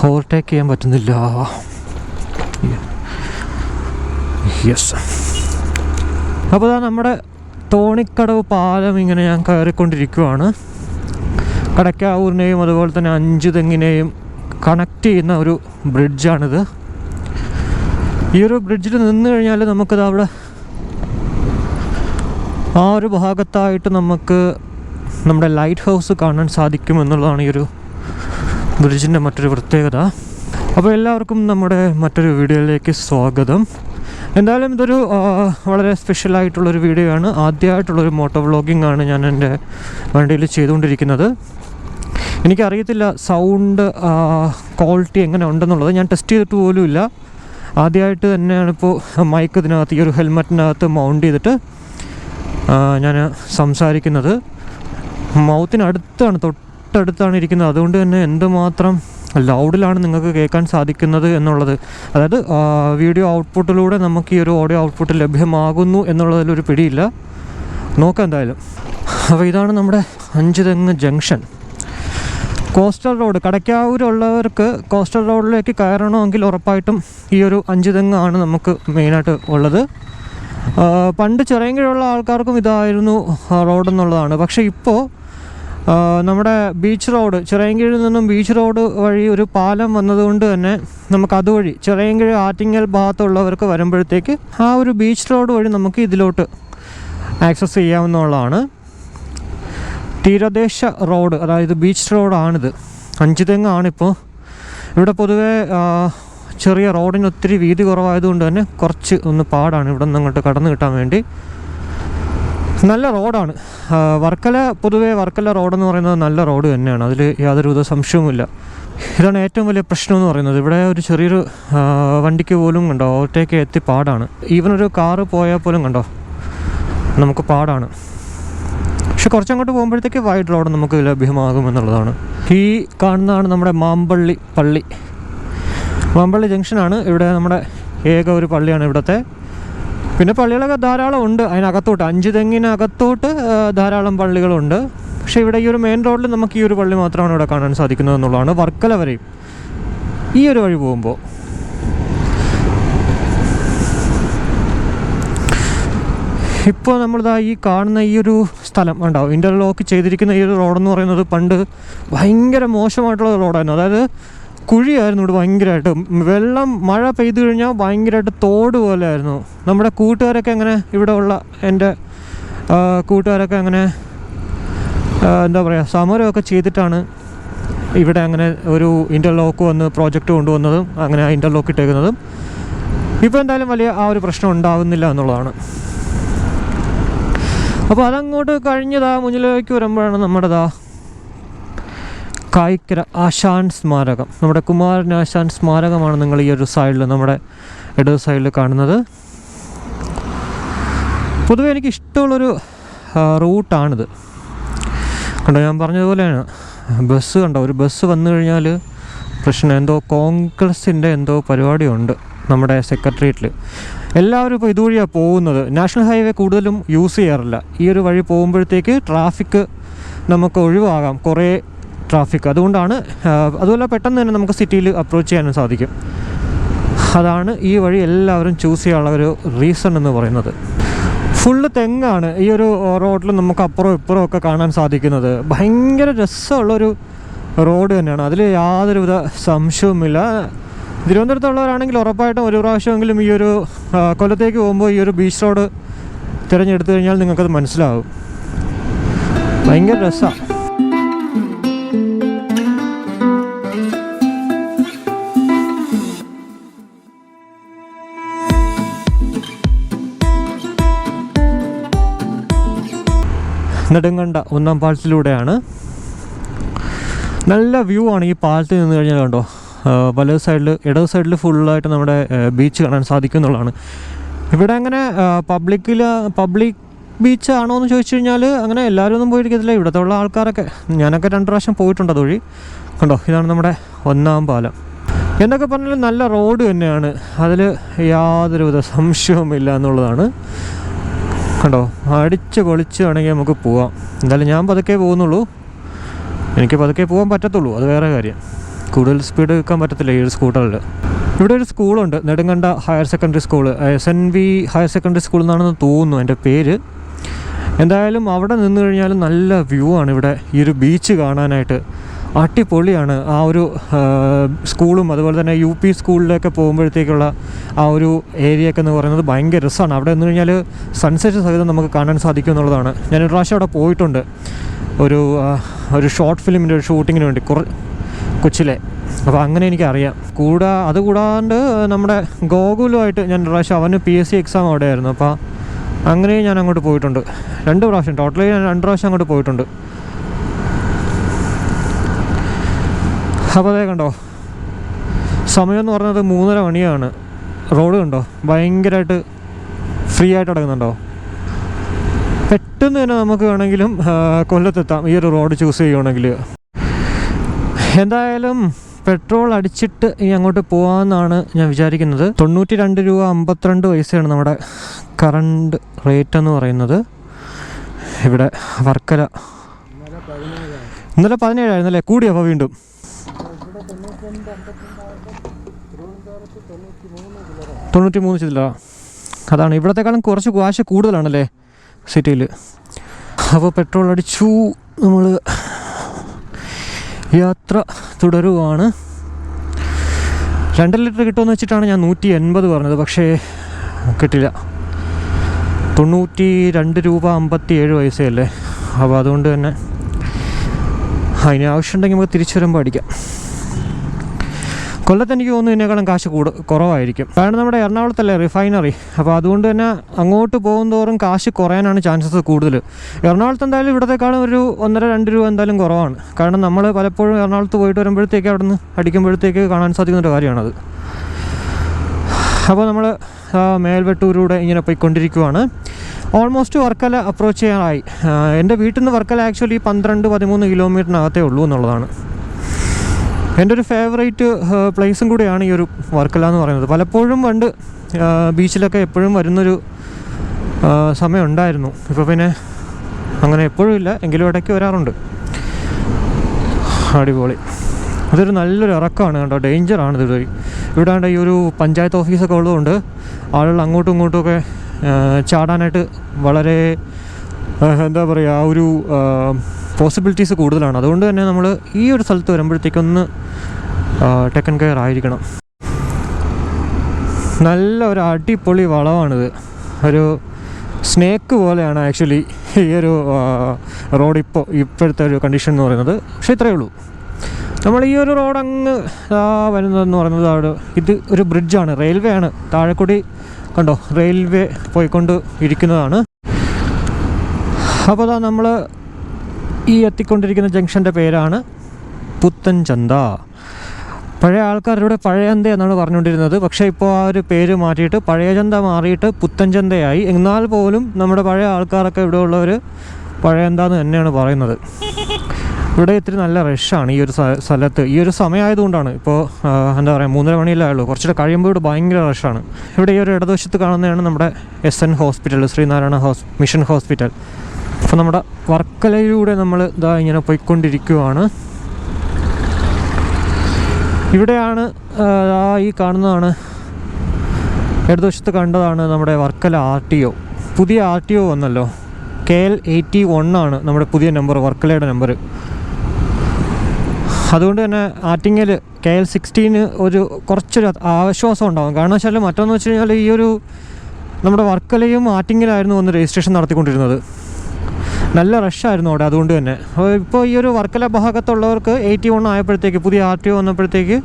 Overtake ചെയ്യാൻ പറ്റുന്നില്ല. Yes. അപ്പോൾ ഇതാ നമ്മുടെ തോണിക്കടവ് പാലം ഇങ്ങനെ ഞാൻ കയറിക്കൊണ്ടിരിക്കുവാണ്. കടക്കാവൂരിനെയും അതുപോലെ തന്നെ അഞ്ചുതെങ്ങിനെയും കണക്ട് ചെയ്യുന്ന ഒരു ബ്രിഡ്ജാണിത്. ഈ ഒരു ബ്രിഡ്ജിൽ നിന്ന് കഴിഞ്ഞാൽ നമുക്കിത് അവിടെ ആ ഒരു ഭാഗത്തായിട്ട് നമുക്ക് നമ്മുടെ ലൈറ്റ് ഹൗസ് കാണാൻ സാധിക്കും എന്നുള്ളതാണ് ഈ ഒരു ബ്രിഡ്ജിൻ്റെ മറ്റൊരു പ്രത്യേകത. അപ്പോൾ എല്ലാവർക്കും നമ്മുടെ മറ്റൊരു വീഡിയോയിലേക്ക് സ്വാഗതം. എന്തായാലും ഇതൊരു വളരെ സ്പെഷ്യലായിട്ടുള്ളൊരു വീഡിയോ ആണ്. ആദ്യമായിട്ടുള്ളൊരു മോട്ടോ വ്ളോഗിംഗ് ആണ് ഞാൻ എൻ്റെ വണ്ടിയിൽ ചെയ്തുകൊണ്ടിരിക്കുന്നത്. എനിക്കറിയത്തില്ല സൗണ്ട് ക്വാളിറ്റി എങ്ങനെ ഉണ്ടെന്നുള്ളത്. ഞാൻ ടെസ്റ്റ് ചെയ്തിട്ട് പോലുമില്ല. ആദ്യമായിട്ട് തന്നെയാണിപ്പോൾ മൈക്ക് ഇതിനകത്ത് ഈ ഒരു ഹെൽമെറ്റിനകത്ത് മൗണ്ട് ചെയ്തിട്ട് ഞാൻ സംസാരിക്കുന്നത്. മൗത്തിനടുത്താണ്, തൊട്ടടുത്താണ് ഇരിക്കുന്നത്. അതുകൊണ്ട് തന്നെ എന്തുമാത്രം ലൗഡിലാണ് നിങ്ങൾക്ക് കേൾക്കാൻ സാധിക്കുന്നത് എന്നുള്ളത്, അതായത് വീഡിയോ ഔട്ട്പുട്ടിലൂടെ നമുക്ക് ഈ ഒരു ഓഡിയോ ഔട്ട്പുട്ട് ലഭ്യമാകുന്നു എന്നുള്ളതിലൊരു പിടിയില്ല. നോക്കാം എന്തായാലും. അപ്പോൾ ഇതാണ് നമ്മുടെ അഞ്ചുതെങ്ങ് ജംഗ്ഷൻ. കോസ്റ്റൽ റോഡ്, കടക്കാവൂരുള്ളവർക്ക് കോസ്റ്റൽ റോഡിലേക്ക് കയറണമെങ്കിൽ ഉറപ്പായിട്ടും ഈ ഒരു അഞ്ചുതെങ്ങാണ് നമുക്ക് മെയിനായിട്ട് ഉള്ളത്. പണ്ട് ചിറയൻകീഴുള്ള ആൾക്കാർക്കും ഇതായിരുന്നു റോഡെന്നുള്ളതാണ്. പക്ഷേ ഇപ്പോൾ നമ്മുടെ ബീച്ച് റോഡ്, ചിറയൻകീഴിൽ നിന്നും ബീച്ച് റോഡ് വഴി ഒരു പാലം വന്നതുകൊണ്ട് തന്നെ നമുക്ക് അതുവഴി ചിറയൻകീഴ് ആറ്റിങ്ങൽ ഭാഗത്തുള്ളവർക്ക് വരുമ്പോഴത്തേക്ക് ആ ഒരു ബീച്ച് റോഡ് വഴി നമുക്ക് ഇതിലോട്ട് ആക്സസ് ചെയ്യാവുന്നതാണ്. തീരദേശ റോഡ്, അതായത് ബീച്ച് റോഡാണിത്. അഞ്ചുതെങ്ങാണിപ്പോൾ. ഇവിടെ പൊതുവേ ചെറിയ റോഡിന് ഒത്തിരി വീതി കുറവായതുകൊണ്ട് തന്നെ കുറച്ച് ഒന്ന് പാടാണ് ഇവിടെ നിന്ന് അങ്ങോട്ട് കടന്നു കിട്ടാൻ വേണ്ടി. നല്ല റോഡാണ്. വർക്കല, പൊതുവേ വർക്കല റോഡെന്ന് പറയുന്നത് നല്ല റോഡ് തന്നെയാണ്, അതിൽ യാതൊരുവിധ സംശയവുമില്ല. ഇതാണ് ഏറ്റവും വലിയ പ്രശ്നം എന്ന് പറയുന്നത്. ഇവിടെ ഒരു ചെറിയൊരു വണ്ടിക്ക് പോലും കണ്ടോ ഓവർടേക്ക് എത്തി പാടാണ്. ഈവൻ ഒരു കാറ് പോയാൽ പോലും കണ്ടോ നമുക്ക് പാടാണ്. പക്ഷെ കുറച്ചങ്ങോട്ട് പോകുമ്പോഴത്തേക്ക് വൈഡ് റോഡ് നമുക്ക് ലഭ്യമാകുമെന്നുള്ളതാണ്. ഈ കാണുന്നതാണ് നമ്മുടെ മാമ്പള്ളി പള്ളി. മാമ്പള്ളി ജംഗ്ഷനാണ്. ഇവിടെ നമ്മുടെ ഏക ഒരു പള്ളിയാണ് ഇവിടുത്തെ. പിന്നെ പള്ളികളൊക്കെ ധാരാളം ഉണ്ട് അതിനകത്തോട്ട്, അഞ്ചുതെങ്ങിനകത്തോട്ട് ധാരാളം പള്ളികളുണ്ട്. പക്ഷേ ഇവിടെ ഈ ഒരു മെയിൻ റോഡിൽ നമുക്ക് ഈ ഒരു പള്ളി മാത്രമാണ് ഇവിടെ കാണാൻ സാധിക്കുന്നത് എന്നുള്ളതാണ്. വർക്കല വരെയും ഈ ഒരു വഴി പോകുമ്പോൾ ഇപ്പോൾ നമ്മളിതാ ഈ കാണുന്ന ഈ ഒരു സ്ഥലം ഉണ്ടാവും, ഇൻ്റർലോക്ക് ചെയ്തിരിക്കുന്ന ഈ ഒരു റോഡെന്ന് പറയുന്നത് പണ്ട് ഭയങ്കര മോശമായിട്ടുള്ള റോഡായിരുന്നു. അതായത് കുഴിയായിരുന്നു ഇവിടെ ഭയങ്കരമായിട്ട്. വെള്ളം മഴ പെയ്തു കഴിഞ്ഞാൽ ഭയങ്കരമായിട്ട് തോട് പോലെ ആയിരുന്നു. നമ്മുടെ കൂട്ടുകാരൊക്കെ അങ്ങനെ, ഇവിടെ ഉള്ള എൻ്റെ കൂട്ടുകാരൊക്കെ അങ്ങനെ എന്താ പറയുക, സമരമൊക്കെ ചെയ്തിട്ടാണ് ഇവിടെ അങ്ങനെ ഒരു ഇൻ്റർലോക്ക് വന്ന് പ്രോജക്റ്റ് കൊണ്ടുവന്നതും അങ്ങനെ ആ ഇൻ്റർലോക്ക് ഇട്ടേക്കുന്നതും. ഇപ്പോൾ എന്തായാലും വലിയ ആ ഒരു പ്രശ്നം ഉണ്ടാകുന്നില്ല എന്നുള്ളതാണ്. അപ്പോൾ അതങ്ങോട്ട് കഴിഞ്ഞതാ മുന്നിലേക്ക് വരുമ്പോഴാണ് നമ്മുടേതാ കായിക്കര ആശാൻ സ്മാരകം. നമ്മുടെ കുമാരൻ ആശാൻ സ്മാരകമാണ് നിങ്ങൾ ഈ ഒരു സൈഡിൽ, നമ്മുടെ ഇടത് സൈഡിൽ കാണുന്നത്. പൊതുവെ എനിക്ക് ഇഷ്ടമുള്ളൊരു റൂട്ടാണിത്. കണ്ടോ, ഞാൻ പറഞ്ഞതുപോലെയാണ്. ബസ് കണ്ടോ, ഒരു ബസ് വന്നു കഴിഞ്ഞാൽ പ്രശ്നം. എന്തോ കോൺഗ്രസിൻ്റെ എന്തോ പരിപാടിയുണ്ട് നമ്മുടെ സെക്രട്ടേറിയറ്റിൽ. എല്ലാവരും ഇപ്പോൾ ഇതുവഴിയാണ് പോകുന്നത്. നാഷണൽ ഹൈവേ കൂടുതലും യൂസ് ചെയ്യാറില്ല. ഈ ഒരു വഴി പോകുമ്പോഴത്തേക്ക് ട്രാഫിക് നമുക്ക് ഒഴിവാകാം, കുറേ ട്രാഫിക്. അതുകൊണ്ടാണ്, അതുപോലെ പെട്ടെന്ന് തന്നെ നമുക്ക് സിറ്റിയിൽ അപ്രോച്ച് ചെയ്യാനും സാധിക്കും. അതാണ് ഈ വഴി എല്ലാവരും ചൂസ് ചെയ്യാനുള്ള ഒരു റീസൺ എന്ന് പറയുന്നത്. ഫുള്ള് തെങ്ങാണ് ഈ ഒരു റോഡിൽ നമുക്ക് അപ്പുറം ഇപ്പുറം ഒക്കെ കാണാൻ സാധിക്കുന്നത്. ഭയങ്കര രസമുള്ളൊരു റോഡ് തന്നെയാണ്, അതിൽ യാതൊരുവിധ സംശയവുമില്ല. തിരുവനന്തപുരത്തുള്ളവരാണെങ്കിൽ ഉറപ്പായിട്ടും ഒരു പ്രാവശ്യമെങ്കിലും ഈ ഒരു കൊല്ലത്തേക്ക് പോകുമ്പോൾ ഈ ഒരു ബീച്ച് റോഡ് തിരഞ്ഞെടുത്തു കഴിഞ്ഞാൽ നിങ്ങൾക്കത് മനസ്സിലാവും. ഭയങ്കര രസമാണ്. നെടുങ്കണ്ട ഒന്നാം പാലത്തിലൂടെയാണ്. നല്ല വ്യൂ ആണ് ഈ പാലത്തിൽ നിന്ന് കഴിഞ്ഞാൽ. കണ്ടോ, വലത് സൈഡിൽ ഇടത് സൈഡിൽ ഫുള്ളായിട്ട് നമ്മുടെ ബീച്ച് കാണാൻ സാധിക്കും എന്നുള്ളതാണ്. ഇവിടെ അങ്ങനെ പബ്ലിക് ബീച്ച് ആണോ എന്ന് ചോദിച്ചു കഴിഞ്ഞാൽ അങ്ങനെ എല്ലാവരും ഒന്നും പോയിരിക്കത്തില്ല. ഇവിടുത്തെ ഉള്ള ആൾക്കാരൊക്കെ, ഞാനൊക്കെ 2 പ്രാവശ്യം പോയിട്ടുണ്ട് അതുവഴി. കണ്ടോ, ഇതാണ് നമ്മുടെ ഒന്നാം പാലം. എന്നൊക്കെ പറഞ്ഞാൽ നല്ല റോഡ് തന്നെയാണ്, അതിൽ യാതൊരുവിധ സംശയവുമില്ല എന്നുള്ളതാണ്. കണ്ടോ, അടിച്ച് പൊളിച്ച് വേണമെങ്കിൽ നമുക്ക് പോവാം. എന്തായാലും ഞാൻ പതുക്കെ പോകുന്നുള്ളൂ, എനിക്ക് പതുക്കെ പോകാൻ പറ്റത്തുള്ളൂ, അത് വേറെ കാര്യം. കൂടുതൽ സ്പീഡ് വെക്കാൻ പറ്റത്തില്ല ഈ ഒരു സ്കൂട്ടറിൽ. ഇവിടെ ഒരു സ്കൂളുണ്ട്, Nedumkanda higher secondary school, SNV higher secondary school എന്നാണെന്ന് തോന്നുന്നു എൻ്റെ പേര്. എന്തായാലും അവിടെ നിന്ന് കഴിഞ്ഞാൽ നല്ല വ്യൂ ആണ് ഇവിടെ, ഈ ഒരു ബീച്ച് കാണാനായിട്ട് അടിപൊളിയാണ്. ആ ഒരു സ്കൂളും അതുപോലെ തന്നെ UP സ്കൂളിലൊക്കെ പോകുമ്പോഴത്തേക്കുള്ള ആ ഒരു ഏരിയയൊക്കെ എന്ന് പറയുന്നത് ഭയങ്കര രസമാണ്. അവിടെ നിന്ന് കഴിഞ്ഞാൽ സൺസെറ്റ് സഹിതം നമുക്ക് കാണാൻ സാധിക്കും എന്നുള്ളതാണ്. ഞാനൊരു പ്രാവശ്യം അവിടെ പോയിട്ടുണ്ട്, ഒരു ഷോർട്ട് ഫിലിമിൻ്റെ ഒരു ഷൂട്ടിങ്ങിന് വേണ്ടി കൊച്ചിലെ. അപ്പോൾ അങ്ങനെ എനിക്കറിയാം. അതുകൂടാണ്ട് നമ്മുടെ ഗോകുലുമായിട്ട് ഞാൻ ഒരു പ്രാവശ്യം, അവന് PSC എക്സാം അവിടെ ആയിരുന്നു, അപ്പോൾ അങ്ങനെ ഞാൻ അങ്ങോട്ട് പോയിട്ടുണ്ട് 2 പ്രാവശ്യം. ടോട്ടലി ഞാൻ 2 പ്രാവശ്യം അങ്ങോട്ട് പോയിട്ടുണ്ട്. അപ്പോൾ അതേ കണ്ടോ, സമയം എന്ന് പറഞ്ഞത് 3:30 മണിയാണ്. റോഡ് കണ്ടോ, ഭയങ്കരമായിട്ട് ഫ്രീ ആയിട്ട് കിടക്കുന്നുണ്ടോ. പെട്ടെന്ന് തന്നെ നമുക്ക് വേണമെങ്കിലും കൊല്ലത്തെത്താം ഈ ഒരു റോഡ് ചൂസ് ചെയ്യുകയാണെങ്കിൽ. എന്തായാലും പെട്രോൾ അടിച്ചിട്ട് ഇനി അങ്ങോട്ട് പോകാമെന്നാണ് ഞാൻ വിചാരിക്കുന്നത്. 92 രൂപ 52 പൈസയാണ് നമ്മുടെ കറണ്ട് റേറ്റ് എന്ന് പറയുന്നത്. ഇവിടെ വർക്കല ഇന്നലെ 17 ആയിരുന്നല്ലേ, കൂടിയപ്പോൾ വീണ്ടും 93 ചില്ല. അതാണ്, ഇവിടത്തെക്കാളും കുറച്ച് കാശ് കൂടുതലാണല്ലേ സിറ്റിയിൽ. അപ്പോൾ പെട്രോൾ അടിച്ചു, നമ്മൾ യാത്ര തുടരുവാണ്. 2 ലിറ്റർ കിട്ടുമെന്ന് വെച്ചിട്ടാണ് ഞാൻ 180 പറഞ്ഞത്, പക്ഷേ കിട്ടില്ല. 92 രൂപ 57 പൈസയല്ലേ. അപ്പോൾ അതുകൊണ്ട് തന്നെ അതിന് ആവശ്യമുണ്ടെങ്കിൽ നമുക്ക് തിരിച്ചു വരുമ്പോൾ അടിക്കാം. കൊല്ലത്ത് എനിക്ക് തോന്നുന്നു ഇതിനേക്കാളും കാശ് കുറവായിരിക്കും, കാരണം നമ്മുടെ എറണാകുളത്തല്ലേ റിഫൈനറി. അപ്പോൾ അതുകൊണ്ട് തന്നെ അങ്ങോട്ട് പോകുന്തോറും കാശ് കുറയാനാണ് ചാൻസസ് കൂടുതൽ. എറണാകുളത്ത് എന്തായാലും ഇവിടത്തെക്കാളും ഒരു 1.5-2 രൂപ എന്തായാലും കുറവാണ്, കാരണം നമ്മൾ പലപ്പോഴും എറണാകുളത്ത് പോയിട്ട് വരുമ്പോഴത്തേക്ക് അവിടെ നിന്ന് അടിക്കുമ്പോഴത്തേക്ക് കാണാൻ സാധിക്കുന്നൊരു കാര്യമാണത്. അപ്പോൾ നമ്മൾ മേൽവെട്ടൂരിലൂടെ ഇങ്ങനെ പോയിക്കൊണ്ടിരിക്കുവാണ്. ഓൾമോസ്റ്റ് വർക്കല അപ്രോച്ച് ചെയ്യാനായി. എൻ്റെ വീട്ടിൽ നിന്ന് വർക്കല ആക്ച്വലി 12-13 കിലോമീറ്ററിനകത്തേ ഉള്ളൂ എന്നുള്ളതാണ്. എൻ്റെ ഒരു ഫേവറേറ്റ് പ്ലേസും കൂടിയാണ് ഈ ഒരു വർക്കല എന്ന് പറയുന്നത്. പലപ്പോഴും പണ്ട് ബീച്ചിലൊക്കെ എപ്പോഴും വരുന്നൊരു സമയം ഉണ്ടായിരുന്നു. ഇപ്പോൾ പിന്നെ അങ്ങനെ എപ്പോഴും ഇല്ല, എങ്കിലും ഇടയ്ക്ക് വരാറുണ്ട്. അടിപൊളി. അതൊരു നല്ലൊരു ഇറക്കമാണ് കേട്ടോ, ഡേഞ്ചറാണ് ഇത്. ഇവിടെ ഈ ഒരു പഞ്ചായത്ത് ഓഫീസൊക്കെ ഉള്ളതുകൊണ്ട് ആളുകൾ അങ്ങോട്ടും ഇങ്ങോട്ടുമൊക്കെ ചാടാനായിട്ട് വളരെ എന്താ പറയുക, ആ ഒരു പോസിബിലിറ്റീസ് കൂടുതലാണ്. അതുകൊണ്ട് തന്നെ നമ്മൾ ഈ ഒരു സ്ഥലത്ത് വരുമ്പോഴത്തേക്കൊന്ന് ടേക്കൻ കെയർ ആയിരിക്കണം. നല്ല ഒരു അടിപൊളി വളവാണിത്, ഒരു സ്നേക്ക് പോലെയാണ് ആക്ച്വലി ഈ ഒരു റോഡ് ഇപ്പോഴത്തെ ഒരു കണ്ടീഷൻ എന്ന് പറയുന്നത്. പക്ഷേ ഇത്രയേ ഉള്ളൂ. നമ്മൾ ഈ ഒരു റോഡ് അങ്ങ് വരുന്നതെന്ന് പറയുന്നത് അവിടെ ഇത് ഒരു ബ്രിഡ്ജാണ്, റെയിൽവേ ആണ്. താഴെക്കൂടി കണ്ടോ റെയിൽവേ പോയിക്കൊണ്ട് ഇരിക്കുന്നതാണ്. അപ്പോൾ നമ്മൾ ഈ എത്തിക്കൊണ്ടിരിക്കുന്ന ജംഗ്ഷൻ്റെ പേരാണ് പുത്തൻചന്ത. പഴയ ആൾക്കാരുടെ പഴയചന്ത എന്നാണ് പറഞ്ഞുകൊണ്ടിരുന്നത്, പക്ഷേ ഇപ്പോൾ ആ ഒരു പേര് മാറ്റിയിട്ട് പഴയചന്ത മാറിയിട്ട് പുത്തൻചന്തയായി. എന്നാൽ പോലും നമ്മുടെ പഴയ ആൾക്കാരൊക്കെ ഇവിടെ ഉള്ളവർ പഴയചന്ത എന്ന് തന്നെയാണ് പറയുന്നത്. ഇവിടെ ഇത്തിരി നല്ല റഷാണ് ഈ ഒരു സ്ഥലത്ത്. ഈ ഒരു സമയമായതുകൊണ്ടാണ്. ഇപ്പോൾ എന്താ പറയുക, 3:30 മണിയല്ലേ ആയുള്ളൂ, കുറച്ചുകൂടെ കഴിയുമ്പോൾ ഇവിടെ ഭയങ്കര റഷാണ്. ഇവിടെ ഈ ഒരു ഇടതുവശത്ത് കാണുന്നതാണ് നമ്മുടെ SN hospital, Sreenarayana mission hospital. അപ്പോൾ നമ്മുടെ വർക്കലയിലൂടെ നമ്മൾ ഇങ്ങനെ പോയിക്കൊണ്ടിരിക്കുകയാണ്. ഇവിടെയാണ് ഈ കാണുന്നതാണ്, ഇടതുവശത്ത് കണ്ടതാണ് നമ്മുടെ വർക്കല RTO. പുതിയ RTO വന്നല്ലോ, KL 81 ആണ് നമ്മുടെ പുതിയ നമ്പർ, വർക്കലയുടെ നമ്പർ. അതുകൊണ്ട് തന്നെ ആറ്റിങ്ങൽ KL 16 കുറച്ചൊരു ആശ്വാസം ഉണ്ടാകും. കാരണം വെച്ചാൽ മറ്റൊന്ന് വെച്ച് കഴിഞ്ഞാൽ ഈ ഒരു നമ്മുടെ വർക്കലയും ആറ്റിങ്ങലായിരുന്നു വന്ന് രജിസ്ട്രേഷൻ നടത്തിക്കൊണ്ടിരുന്നത്. നല്ല റഷായിരുന്നു അവിടെ. അതുകൊണ്ട് തന്നെ ഇപ്പോൾ ഈ ഒരു വർക്കല ഭാഗത്തുള്ളവർക്ക് 81 ആയപ്പോഴത്തേക്ക്, പുതിയ RTO വന്നപ്പോഴത്തേക്ക്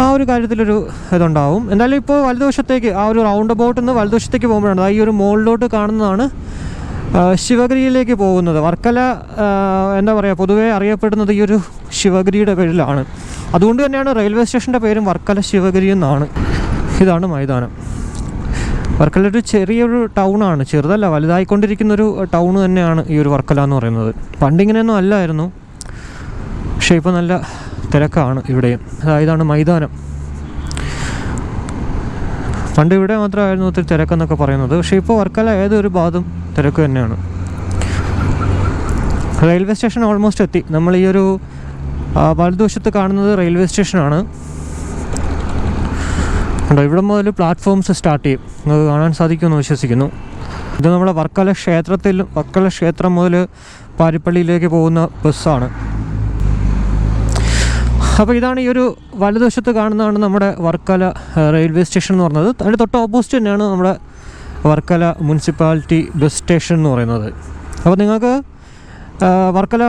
ആ ഒരു കാര്യത്തിലൊരു ഇതുണ്ടാവും. എന്തായാലും ഇപ്പോൾ വലതുവശത്തേക്ക് ആ ഒരു റൗണ്ട് അബൌട്ടിൽ നിന്ന് വലതുവശത്തേക്ക് പോകുമ്പോഴാണ് ഈ ഒരു മുകളിലോട്ട് കാണുന്നതാണ് ശിവഗിരിയിലേക്ക് പോകുന്നത്. വർക്കല എന്താ പറയുക, പൊതുവേ അറിയപ്പെടുന്നത് ഈ ഒരു ശിവഗിരിയുടെ പേരിലാണ്. അതുകൊണ്ട് തന്നെയാണ് റെയിൽവേ സ്റ്റേഷൻ്റെ പേരും വർക്കല ശിവഗിരി എന്നാണ്. ഇതാണ് മൈതാനം. വർക്കല ഒരു ചെറിയൊരു ടൗണാണ്, ചെറുതല്ല, വലുതായിക്കൊണ്ടിരിക്കുന്നൊരു ടൗൺ തന്നെയാണ് ഈ ഒരു വർക്കല എന്ന് പറയുന്നത്. പണ്ടിങ്ങനെയൊന്നും അല്ലായിരുന്നു, പക്ഷേ ഇപ്പോൾ നല്ല തിരക്കാണ് ഇവിടെയും. ഇതാണ് മൈതാനം. പണ്ട് ഇവിടെ മാത്രമായിരുന്നു ഒത്തിരി തിരക്കെന്നൊക്കെ പറയുന്നത്. പക്ഷേ ഇപ്പോൾ വർക്കല ഏതൊരു ഭാഗത്തും തിരക്ക് തന്നെയാണ്. റെയിൽവേ സ്റ്റേഷൻ ഓൾമോസ്റ്റ് എത്തി. നമ്മൾ ഈ ഒരു വലതുവശത്ത് കാണുന്നത് റെയിൽവേ സ്റ്റേഷനാണ്. കണ്ടോ, ഇവിടെ മുതൽ പ്ലാറ്റ്ഫോംസ് സ്റ്റാർട്ട് ചെയ്യും. നിങ്ങൾക്ക് കാണാൻ സാധിക്കുമെന്ന് വിശ്വസിക്കുന്നു. ഇത് നമ്മുടെ വർക്കല ക്ഷേത്രം മുതൽ പാരിപ്പള്ളിയിലേക്ക് പോകുന്ന ബസ്സാണ്. അപ്പോൾ ഇതാണ് ഈ ഒരു വലതുവശത്ത് കാണുന്നതാണ് നമ്മുടെ വർക്കല റെയിൽവേ സ്റ്റേഷൻ എന്ന് പറയുന്നത്. അതിൻ്റെ തൊട്ട് ഓപ്പോസിറ്റ് തന്നെയാണ് നമ്മുടെ വർക്കല മുനിസിപ്പാലിറ്റി ബസ് സ്റ്റേഷൻ എന്ന് പറയുന്നത്. അപ്പോൾ നിങ്ങൾക്ക് വർക്കല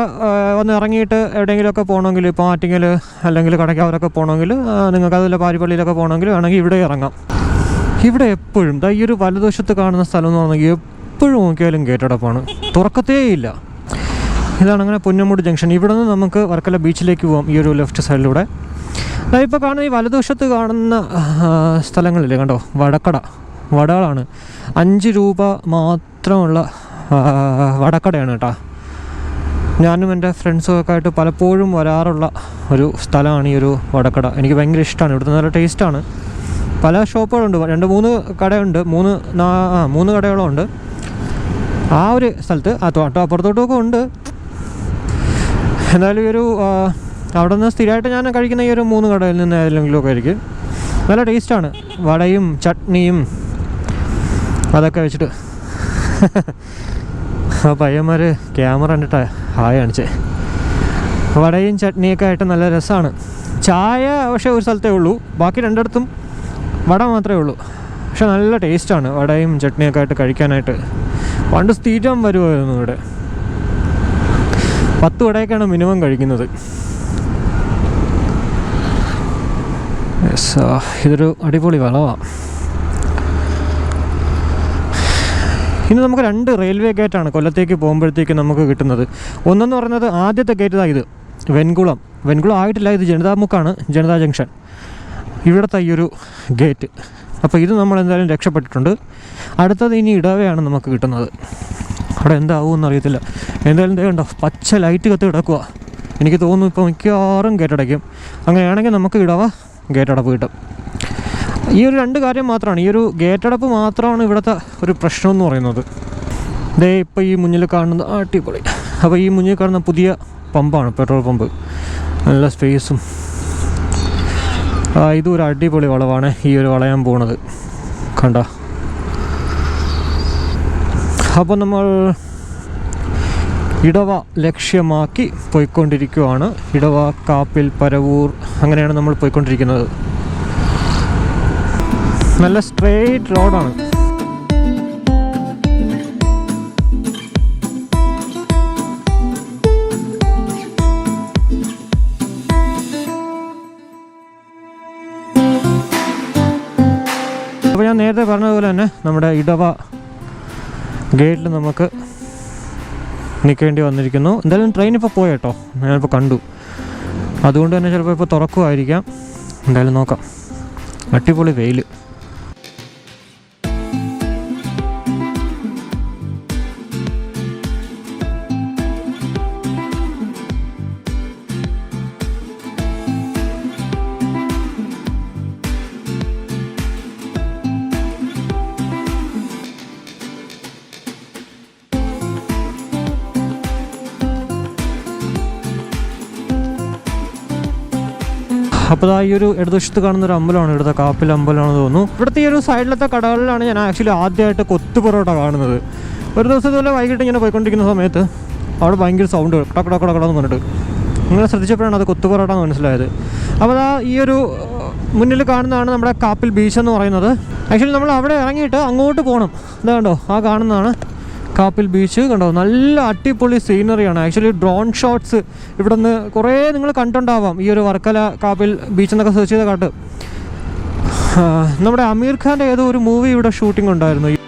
വന്ന് ഇറങ്ങിയിട്ട് എവിടെയെങ്കിലുമൊക്കെ പോകണമെങ്കിൽ, ഇപ്പോൾ ആറ്റിങ്ങൽ അല്ലെങ്കിൽ കടയ്ക്കാവരൊക്കെ പോകണമെങ്കിൽ, നിങ്ങൾക്ക് അതുപോലെ പാരിപ്പള്ളിയിലൊക്കെ പോകണമെങ്കിൽ വേണമെങ്കിൽ ഇവിടെ ഇറങ്ങാം. ഇവിടെ എപ്പോഴും ഈ ഒരു വലതുവശത്ത് കാണുന്ന സ്ഥലം എന്ന് പറഞ്ഞാൽ എപ്പോഴും നോക്കിയാലും ഗേറ്റടപ്പാണ്, തുറക്കത്തേയില്ല. ഇതാണ് അങ്ങനെ പുന്നമൂട് ജംഗ്ഷൻ. ഇവിടെ നിന്ന് നമുക്ക് വർക്കല ബീച്ചിലേക്ക് പോകാം ഈ ഒരു ലെഫ്റ്റ് സൈഡിലൂടെ. ഇപ്പോൾ കാണുന്ന ഈ വലതുവശത്ത് കാണുന്ന സ്ഥലങ്ങളില്ലേ, കണ്ടോ, വടകളാണ്. 5 രൂപ മാത്രമുള്ള വടക്കടയാണ് കേട്ടോ. ഞാനും എൻ്റെ ഫ്രണ്ട്സും ഒക്കെ ആയിട്ട് പലപ്പോഴും വരാറുള്ള ഒരു സ്ഥലമാണ് ഈ ഒരു വടക്കട. എനിക്ക് ഭയങ്കര ഇഷ്ടമാണ്. ഇവിടുത്തെ നല്ല ടേസ്റ്റാണ്. പല ഷോപ്പുകളുണ്ട്, 2-3 കടയുണ്ട്, 3 കടയോളം ഉണ്ട് ആ ഒരു സ്ഥലത്ത്. അപ്പുറത്തോട്ടൊക്കെ ഉണ്ട്. എന്തായാലും ഈ ഒരു അവിടെ നിന്ന് സ്ഥിരമായിട്ട് ഞാൻ കഴിക്കുന്ന ഈ ഒരു 3 കടയിൽ നിന്ന് ഏതെങ്കിലുമൊക്കെ ആയിരിക്കും. നല്ല ടേസ്റ്റാണ്. വടയും ചട്നിയും അതൊക്കെ വെച്ചിട്ട്. ആ പയ്യന്മാർ ക്യാമറ കണ്ടിട്ടാ ഹായ് കാണിച്ചേ. വടയും ചട്നിയൊക്കെ ആയിട്ട് നല്ല രസമാണ്. ചായ പക്ഷേ ഒരു സ്ഥലത്തേ ഉള്ളൂ, ബാക്കി 2 വട മാത്രമേ ഉള്ളൂ. പക്ഷെ നല്ല ടേസ്റ്റാണ് വടയും ചട്നിയൊക്കെ ആയിട്ട് കഴിക്കാനായിട്ട്. പണ്ട് സ്ഥിരം വരുമായിരുന്നു ഇവിടെ. 10 വടയൊക്കെയാണ് മിനിമം കഴിക്കുന്നത്. ഇതൊരു അടിപൊളി വളവാണ്. ഇനി നമുക്ക് 2 റെയിൽവേ ഗേറ്റാണ് കൊല്ലത്തേക്ക് പോകുമ്പോഴത്തേക്ക് നമുക്ക് കിട്ടുന്നത്. ഒന്നെന്ന് പറയുന്നത് ആദ്യത്തെ ഗേറ്റ് ഇതാ, ഇത് വെൺകുളം ആയിട്ടില്ല, ഇത് ജനതാമുക്കാണ്, ജനതാ ജംഗ്ഷൻ. ഇവിടുത്തെ ഈ ഒരു ഗേറ്റ്. അപ്പോൾ ഇത് നമ്മൾ എന്തായാലും രക്ഷപ്പെട്ടിട്ടുണ്ട്. അടുത്തത് ഇനി ഇടവയാണ് നമുക്ക് കിട്ടുന്നത്. അവിടെ എന്താവുമെന്ന് അറിയത്തില്ല. എന്തായാലും കണ്ടോ, പച്ച ലൈറ്റ് കത്ത് കിടക്കുക. എനിക്ക് തോന്നുന്നു ഇപ്പോൾ മിക്കവാറും ഗേറ്റ് അടയ്ക്കും. അങ്ങനെയാണെങ്കിൽ നമുക്ക് ഇടവ ഗേറ്റ് അടപ്പ് കിട്ടും. ഈ ഒരു 2 കാര്യം മാത്രമാണ്, ഈ ഒരു ഗേറ്റ് അടപ്പ് മാത്രമാണ് ഇവിടുത്തെ ഒരു പ്രശ്നം എന്ന് പറയുന്നത്. ദേ ഇപ്പോൾ ഈ മുന്നിൽ കാണുന്നത് അടിപൊളി. അപ്പോൾ ഈ മുന്നിൽ കാണുന്ന പുതിയ പമ്പാണ്, പെട്രോൾ പമ്പ്. നല്ല സ്പേസും. ഇതും ഒരു അടിപൊളി വളവാണ് ഈ ഒരു വളയാൻ പോണത്, കണ്ട. അപ്പോൾ നമ്മൾ ഇടവ ലക്ഷ്യമാക്കി പോയിക്കൊണ്ടിരിക്കുകയാണ്. ഇടവ, കാപ്പിൽ, പരവൂർ, അങ്ങനെയാണ് നമ്മൾ പോയിക്കൊണ്ടിരിക്കുന്നത്. നല്ല സ്ട്രെയിറ്റ് റോഡാണ്. അപ്പോൾ ഞാൻ നേരത്തെ പറഞ്ഞതുപോലെ തന്നെ നമ്മുടെ ഇടവ ഗേറ്റിൽ നമുക്ക് നിൽക്കേണ്ടി വന്നിരിക്കുന്നു. എന്തായാലും ട്രെയിൻ ഇപ്പോൾ പോയേട്ടോ, ഞാനിപ്പോൾ കണ്ടു. അതുകൊണ്ട് തന്നെ ചിലപ്പോൾ ഇപ്പോൾ തുറക്കുമായിരിക്കാം. എന്തായാലും നോക്കാം. അടിപൊളി വെയിൽ. അപ്പോൾ ഈ ഒരു ഇടതുവശത്ത് കാണുന്നൊരു അമ്പലമാണ്, ഇവിടുത്തെ കാപ്പിൽ അമ്പലമാണെന്ന് തോന്നുന്നു. ഇവിടുത്തെ ഈ ഒരു സൈഡിലത്തെ കടകളിലാണ് ഞാൻ ആക്ച്വലി ആദ്യമായിട്ട് കൊത്തു പൊറോട്ട കാണുന്നത്. ഒരു ദിവസം ഇതുപോലെ വൈകിട്ട് ഇങ്ങനെ പോയിക്കൊണ്ടിരിക്കുന്ന സമയത്ത് അവിടെ ഭയങ്കര സൗണ്ട്, കടക്കടക്കടക്കടന്ന് പറഞ്ഞിട്ട്. ഇങ്ങനെ ശ്രദ്ധിച്ചപ്പോഴാണ് അത് കൊത്തു പൊറോട്ട എന്ന് മനസ്സിലായത്. അപ്പോൾ ഈ ഒരു മുന്നിൽ കാണുന്നതാണ് നമ്മുടെ കാപ്പിൽ ബീച്ച് എന്ന് പറയുന്നത്. ആക്ച്വലി നമ്മൾ അവിടെ ഇറങ്ങിയിട്ട് അങ്ങോട്ട് പോകണം. ഇതാ കണ്ടോ, ആ കാണുന്നതാണ് കാപ്പിൽ ബീച്ച്. കണ്ടോ, നല്ല അടിപൊളി സീനറിയാണ്. ആക്ച്വലി ഡ്രോൺ ഷോട്ട്സ് ഇവിടെ നിന്ന് കുറേ നിങ്ങൾ കണ്ടുണ്ടാവാം. ഈ ഒരു വർക്കല കാപ്പിൽ ബീച്ച് എന്നൊക്കെ സെർച്ച് ചെയ്ത കാട്ട്. നമ്മുടെ അമീർ ഖാൻ്റെ ഏതോ ഒരു മൂവി ഇവിടെ ഷൂട്ടിംഗ് ഉണ്ടായിരുന്നു.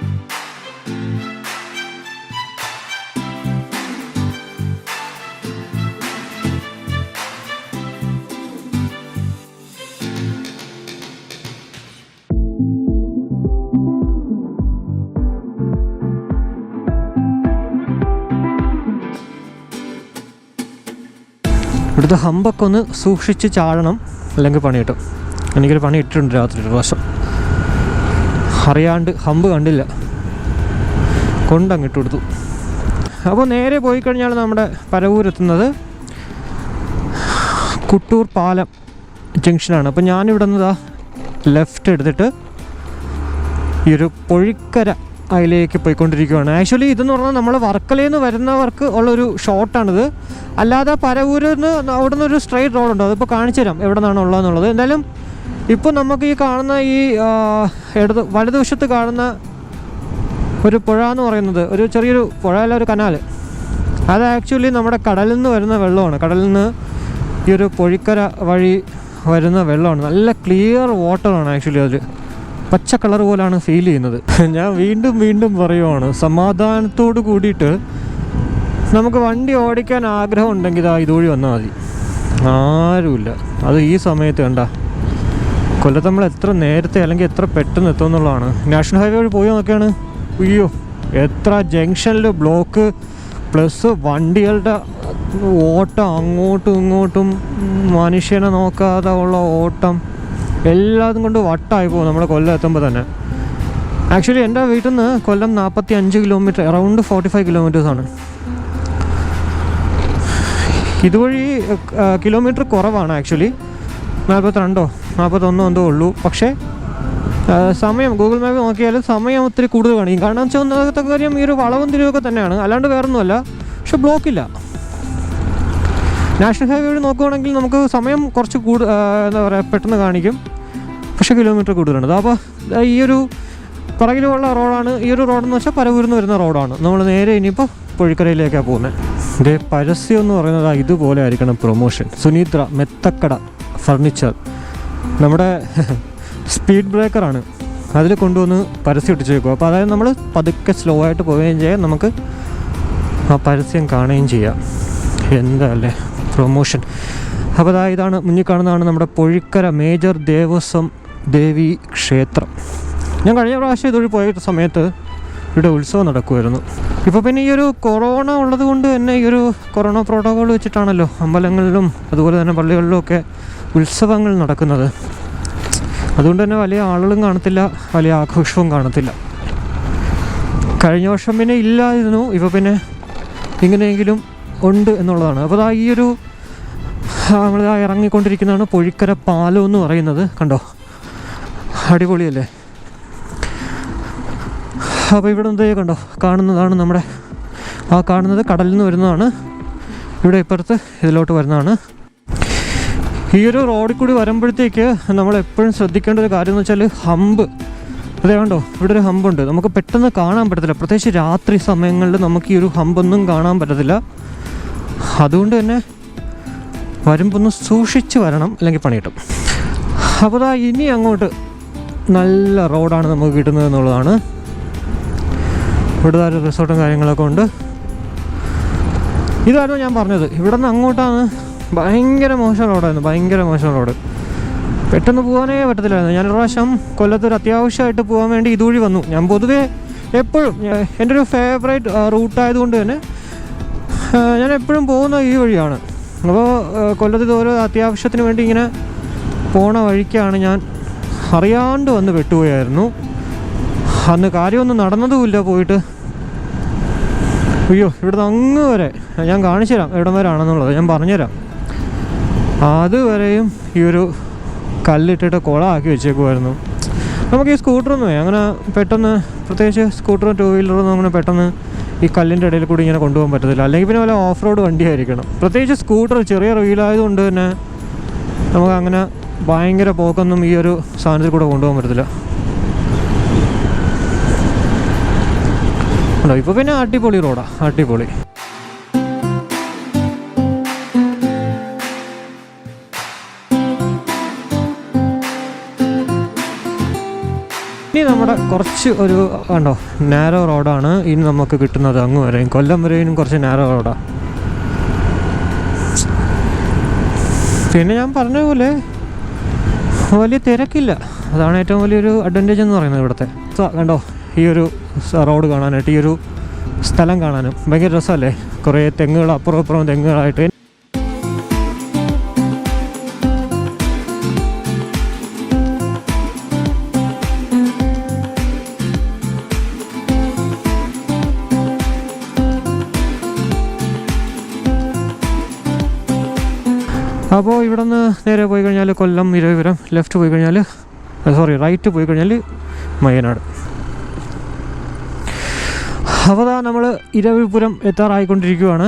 ഇവിടുത്തെ ഹമ്പൊക്കെ ഒന്ന് സൂക്ഷിച്ച് ചാടണം, അല്ലെങ്കിൽ പണി കിട്ടും. എനിക്കൊരു പണി ഇട്ടിട്ടുണ്ട് രാത്രി ഒരു പ്രാവശ്യം. അറിയാണ്ട് ഹമ്പ് കണ്ടില്ല, കൊണ്ടങ്ങിട്ട് കൊടുത്തു. അപ്പോൾ നേരെ പോയി കഴിഞ്ഞാൽ നമ്മുടെ പരവൂരെത്തുന്നത് കുട്ടൂർ പാലം ജംഗ്ഷനാണ്. അപ്പോൾ ഞാനിവിടെ നിന്ന് ലെഫ്റ്റ് എടുത്തിട്ട് ഈ ഒരു പൊഴിക്കര അതിലേക്ക് പോയിക്കൊണ്ടിരിക്കുകയാണ്. ആക്ച്വലി ഇതെന്ന് പറഞ്ഞാൽ നമ്മൾ വർക്കലയിൽ നിന്ന് വരുന്നവർക്ക് ഉള്ളൊരു ഷോർട്ടാണിത്. അല്ലാതെ പരവൂരിൽ നിന്ന് അവിടെ നിന്നൊരു സ്ട്രെയിറ്റ് റോഡുണ്ട്, അതിപ്പോൾ കാണിച്ചു തരാം എവിടെ നിന്നാണ് ഉള്ളതെന്നുള്ളത്. എന്തായാലും ഇപ്പോൾ നമുക്ക് ഈ കാണുന്ന ഈ വലതുവശത്ത് കാണുന്ന ഒരു പുഴ എന്ന് പറയുന്നത് ഒരു ചെറിയൊരു പുഴ അല്ല, ഒരു കനാൽ. അത് ആക്ച്വലി നമ്മുടെ കടലിൽ നിന്ന് വരുന്ന വെള്ളമാണ്. കടലിൽ നിന്ന് ഈ ഒരു പൊഴിക്കര വഴി വരുന്ന വെള്ളമാണ്. നല്ല ക്ലിയർ വാട്ടറാണ് ആക്ച്വലി. അതിൽ പച്ച കളർ പോലാണ് ഫീൽ ചെയ്യുന്നത്. ഞാൻ വീണ്ടും വീണ്ടും പറയുവാണ്, സമാധാനത്തോട് കൂടിയിട്ട് നമുക്ക് വണ്ടി ഓടിക്കാൻ ആഗ്രഹം ഉണ്ടെങ്കിൽ ഇതുവഴി വന്നാൽ മതി. ആരുമില്ല. അത് ഈ സമയത്ത് കണ്ട കൊല്ലത്ത് നമ്മൾ എത്ര നേരത്തെ അല്ലെങ്കിൽ എത്ര പെട്ടെന്ന് എത്തുമെന്നുള്ളതാണ്. നാഷണൽ ഹൈവേ വഴി പോയി നോക്കിയാണ്, അയ്യോ എത്ര ജംഗ്ഷനിൽ ബ്ലോക്ക്, പ്ലസ് വണ്ടികളുടെ ഓട്ടം, അങ്ങോട്ടും ഇങ്ങോട്ടും മനുഷ്യനെ നോക്കാതെ ഉള്ള ഓട്ടം, എല്ലാതും കൊണ്ട് വട്ടമായി പോകും നമ്മുടെ കൊല്ലം എത്തുമ്പോൾ തന്നെ. ആക്ച്വലി എൻ്റെ വീട്ടിൽ നിന്ന് കൊല്ലം 45 കിലോമീറ്റർ, അറൗണ്ട് 45 കിലോമീറ്റേഴ്സാണ്. ഇതുവഴി കിലോമീറ്റർ കുറവാണ് ആക്ച്വലി, 42 41 എന്തോ ഉള്ളൂ. പക്ഷേ സമയം ഗൂഗിൾ മാപ്പ് നോക്കിയാൽ സമയം ഒത്തിരി കൂടുതൽ കാണിക്കും. കാരണം വെച്ചാൽ ഒന്നാമത്തെ കാര്യം ഈ ഒരു വളവും തിരിവൊക്കെ തന്നെയാണ്, അല്ലാണ്ട് വേറൊന്നുമല്ല. പക്ഷെ ബ്ലോക്കില്ല. നാഷണൽ ഹൈവേ വഴി നോക്കുകയാണെങ്കിൽ നമുക്ക് സമയം കുറച്ച് എന്താ പറയുക പെട്ടെന്ന് കാണിക്കും, പക്ഷേ കിലോമീറ്റർ കൂടുതലുണ്ട്. അപ്പോൾ ഈ ഒരു പുറകിലുള്ള റോഡാണ് ഈ ഒരു റോഡെന്ന് വെച്ചാൽ പരവൂരിൽ നിന്ന് വരുന്ന റോഡാണ്. നമ്മൾ നേരെ ഇനിയിപ്പോൾ പൊഴിക്കരയിലേക്കാണ് പോകുന്നത്. ഇതേ പരസ്യം എന്ന് പറയുന്നത് ഇതുപോലെ ആയിരിക്കണം പ്രൊമോഷൻ. സുനീത്ര മെത്തക്കട ഫർണിച്ചർ, നമ്മുടെ സ്പീഡ് ബ്രേക്കറാണ്, അതിൽ കൊണ്ടുവന്ന് പരസ്യം ഇട്ടിച്ചേക്കും. അപ്പോൾ അതായത് നമ്മൾ പതുക്കെ സ്ലോ ആയിട്ട് പോവുകയും ചെയ്യാം, നമുക്ക് ആ പരസ്യം കാണുകയും ചെയ്യാം. എന്താ അല്ലേ പ്രൊമോഷൻ. അപ്പോൾ ഇതാണ് മുന്നിൽ കാണുന്നതാണ് നമ്മുടെ പൊഴിക്കര മേജർ ദേവസ്വം ദേവി ക്ഷേത്രം. ഞാൻ കഴിഞ്ഞ പ്രാവശ്യം ഇതുവഴി പോയ സമയത്ത് ഇവിടെ ഉത്സവം നടക്കുമായിരുന്നു. ഇപ്പോൾ പിന്നെ ഈ ഒരു കൊറോണ ഉള്ളത് കൊണ്ട് തന്നെ ഈ ഒരു കൊറോണ പ്രോട്ടോകോൾ വെച്ചിട്ടാണല്ലോ അമ്പലങ്ങളിലും അതുപോലെ തന്നെ പള്ളികളിലും ഒക്കെ ഉത്സവങ്ങൾ നടക്കുന്നത്. അതുകൊണ്ട് തന്നെ വലിയ ആളുകളും കാണത്തില്ല, വലിയ ആഘോഷവും കാണത്തില്ല. കഴിഞ്ഞ വർഷം പിന്നെ ഇല്ലായിരുന്നു, ഇപ്പോൾ പിന്നെ ഇങ്ങനെയെങ്കിലും ഉണ്ട് എന്നുള്ളതാണ്. അപ്പോൾ ഈ ഒരു നമ്മൾ ഇറങ്ങിക്കൊണ്ടിരിക്കുന്നതാണ് പൊഴിക്കര പാലം എന്ന് പറയുന്നത്. കണ്ടോ, അടിപൊളിയല്ലേ. അപ്പോൾ ഇവിടെ എന്തേ കണ്ടോ, കാണുന്നതാണ് നമ്മുടെ കാണുന്നത് കടലിൽ നിന്ന് വരുന്നതാണ്. ഇവിടെ ഇപ്പുറത്ത് ഇതിലോട്ട് വരുന്നതാണ്. ഈ ഒരു റോഡിൽ കൂടി വരുമ്പോഴത്തേക്ക് നമ്മൾ എപ്പോഴും ശ്രദ്ധിക്കേണ്ട ഒരു കാര്യം എന്ന് വെച്ചാൽ ഹമ്പ്. അതേ കണ്ടോ, ഇവിടെ ഒരു ഹമ്പുണ്ട്. നമുക്ക് പെട്ടെന്ന് കാണാൻ പറ്റത്തില്ല, പ്രത്യേകിച്ച് രാത്രി സമയങ്ങളിൽ നമുക്ക് ഈ ഒരു ഹമ്പൊന്നും കാണാൻ പറ്റത്തില്ല. അതുകൊണ്ട് തന്നെ വരുമ്പോൾ ഒന്ന് സൂക്ഷിച്ച് വരണം, അല്ലെങ്കിൽ പണി കിട്ടും. അപ്പോൾ ഇനി അങ്ങോട്ട് നല്ല റോഡാണ് നമുക്ക് കിട്ടുന്നത് എന്നുള്ളതാണ്. ഇവിടെ ഒരു റിസോർട്ടും കാര്യങ്ങളൊക്കെ ഉണ്ട്. ഇതായിരുന്നു ഞാൻ പറഞ്ഞത്. ഇവിടെ നിന്ന് അങ്ങോട്ടാണ് ഭയങ്കര മോശം റോഡായിരുന്നു, ഭയങ്കര മോശം റോഡ്. പെട്ടെന്ന് പോകാനേ പറ്റത്തില്ലായിരുന്നു. ഞാൻ പ്രാവശ്യം കൊല്ലത്തൊരു അത്യാവശ്യമായിട്ട് പോകാൻ വേണ്ടി ഇതുവഴി വന്നു. ഞാൻ പൊതുവേ എപ്പോഴും എൻ്റെ ഒരു ഫേവറേറ്റ് റൂട്ടായതുകൊണ്ട് തന്നെ ഞാൻ എപ്പോഴും പോകുന്ന ഈ വഴിയാണ്. അപ്പോൾ കൊല്ലത്ത് ഓരോ അത്യാവശ്യത്തിന് വേണ്ടി ഇങ്ങനെ പോണ വഴിക്കാണ് ഞാൻ അറിയാണ്ട് വന്ന് പെട്ടുപോയായിരുന്നു. അന്ന് കാര്യമൊന്നും നടന്നതുമില്ല പോയിട്ട്. അയ്യോ, ഇവിടുന്ന് അങ്ങ് വരെ ഞാൻ കാണിച്ചു തരാം എവിടം വരെയാണെന്നുള്ളത്, ഞാൻ പറഞ്ഞുതരാം. അതുവരെയും ഈ ഒരു കല്ലിട്ടിട്ട് കുളമാക്കി വെച്ചേക്കുമായിരുന്നു. നമുക്ക് ഈ സ്കൂട്ടറൊന്നും അങ്ങനെ പെട്ടെന്ന്, പ്രത്യേകിച്ച് സ്കൂട്ടറും 2 വീലറൊന്നും അങ്ങനെ പെട്ടെന്ന് ഈ കല്ലിൻ്റെ ഇടയിൽ കൂടി ഇങ്ങനെ കൊണ്ടുപോകാൻ പറ്റത്തില്ല. അല്ലെങ്കിൽ പിന്നെ വല്ല ഓഫ് റോഡ് വണ്ടി ആയിരിക്കണം. പ്രത്യേകിച്ച് സ്കൂട്ടർ ചെറിയ വീലായതുകൊണ്ട് തന്നെ നമുക്ക് അങ്ങനെ ഭയങ്കര പോക്കൊന്നും ഈ ഒരു സാധനത്തിൽ കൂടെ കൊണ്ടുപോകാൻ പറ്റത്തില്ല. ഉണ്ടോ, ഇപ്പോൾ പിന്നെ അടിപൊളി റോഡാണ്, അടിപൊളി. ഇനി നമ്മുടെ കുറച്ച് ഒരു കണ്ടോ നാരോ റോഡാണ് ഇനി നമുക്ക് കിട്ടുന്നത്. അങ്ങ് വരെയും കൊല്ലം വരെയും കുറച്ച് നാരോ റോഡാണ്. പിന്നെ ഞാൻ പറഞ്ഞ പോലെ വലിയ തിരക്കില്ല, അതാണ് ഏറ്റവും വലിയൊരു അഡ്വാൻറ്റേജ് എന്ന് പറയുന്നത് ഇവിടുത്തെ. കണ്ടോ ഈ ഒരു റോഡ് കാണാനായിട്ട്, ഈ ഒരു സ്ഥലം കാണാനും ഭയങ്കര രസമല്ലേ. കുറേ തെങ്ങുകൾ, അപ്പുറം അപ്പുറം തെങ്ങുകളായിട്ട്. അപ്പോൾ ഇവിടെ നിന്ന് നേരെ പോയി കഴിഞ്ഞാൽ കൊല്ലം ഇരവിപുരം, ലെഫ്റ്റ് പോയി കഴിഞ്ഞാൽ റൈറ്റ് പോയി കഴിഞ്ഞാൽ മയ്യനാട്. അപ്പോൾ നമ്മൾ ഇരവിപുരം എത്താറായിക്കൊണ്ടിരിക്കുകയാണ്.